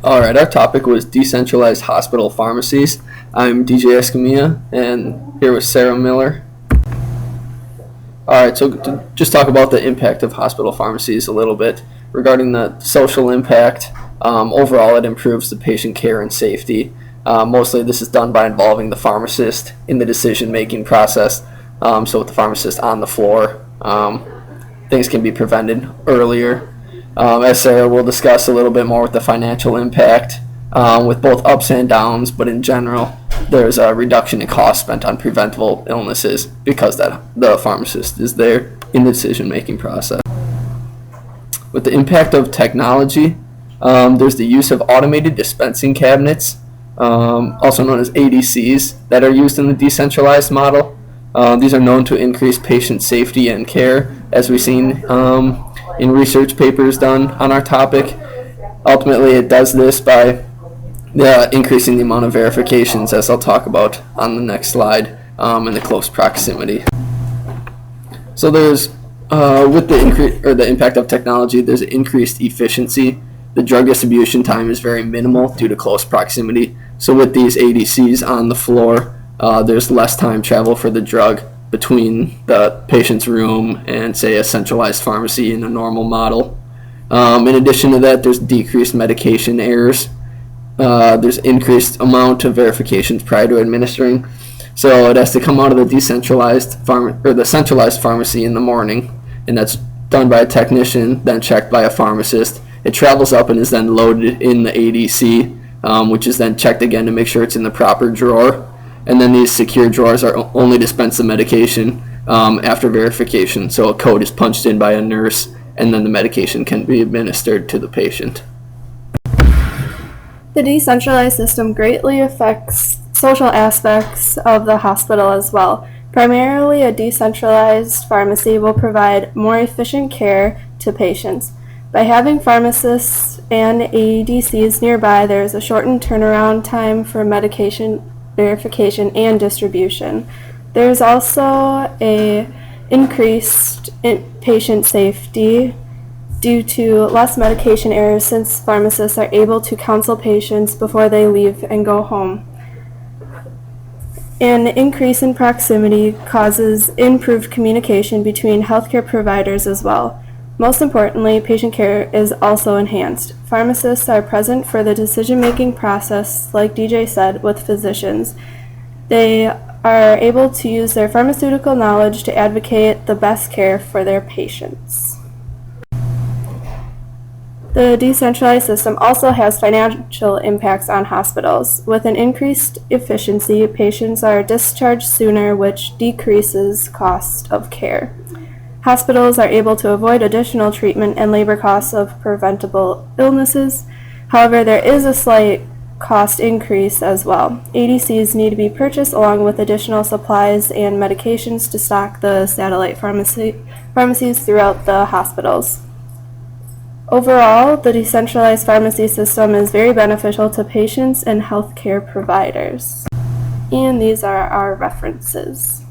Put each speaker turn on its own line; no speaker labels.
All right, our topic was decentralized hospital pharmacies. I'm DJ Escamilla, and here with Sarah Miller. All right, so to just talk about the impact of hospital pharmacies a little bit. Regarding the social impact, overall it improves the patient care and safety. Mostly this is done by involving the pharmacist in the decision-making process. So with the pharmacist on the floor, things can be prevented earlier. As Sarah will discuss a little bit more with the financial impact, with both ups and downs, but in general, there's a reduction in cost spent on preventable illnesses because that the pharmacist is there in the decision-making process. With the impact of technology, there's the use of automated dispensing cabinets, also known as ADCs, that are used in the decentralized model. These are known to increase patient safety and care, as we've seen in research papers done on our topic. Ultimately, it does this by increasing the amount of verifications, as I'll talk about on the next slide, in the close proximity. So there's, with the impact of technology, there's increased efficiency. The drug distribution time is very minimal due to close proximity. So with these ADCs on the floor, there's less time travel for the drug between the patient's room and, say, a centralized pharmacy in a normal model. In addition to that, there's decreased medication errors. There's increased amount of verifications prior to administering. So it has to come out of the the centralized pharmacy in the morning, and that's done by a technician, then checked by a pharmacist. It travels up and is then loaded in the ADC, which is then checked again to make sure it's in the proper drawer. And then these secure drawers are only dispense the medication after verification. So a code is punched in by a nurse, and then the medication can be administered to the patient.
The decentralized system greatly affects social aspects of the hospital as well. Primarily, a decentralized pharmacy will provide more efficient care to patients. By having pharmacists and ADCs nearby, there is a shortened turnaround time for medication verification and distribution. There is also a increased patient safety due to less medication errors, since pharmacists are able to counsel patients before they leave and go home. An increase in proximity causes improved communication between healthcare providers as well. Most importantly, patient care is also enhanced. Pharmacists are present for the decision-making process, like DJ said, with physicians. They are able to use their pharmaceutical knowledge to advocate the best care for their patients. The decentralized system also has financial impacts on hospitals. With an increased efficiency, patients are discharged sooner, which decreases cost of care. Hospitals are able to avoid additional treatment and labor costs of preventable illnesses. However, there is a slight cost increase as well. ADCs need to be purchased along with additional supplies and medications to stock the satellite pharmacies throughout the hospitals. Overall, the decentralized pharmacy system is very beneficial to patients and healthcare providers. And these are our references.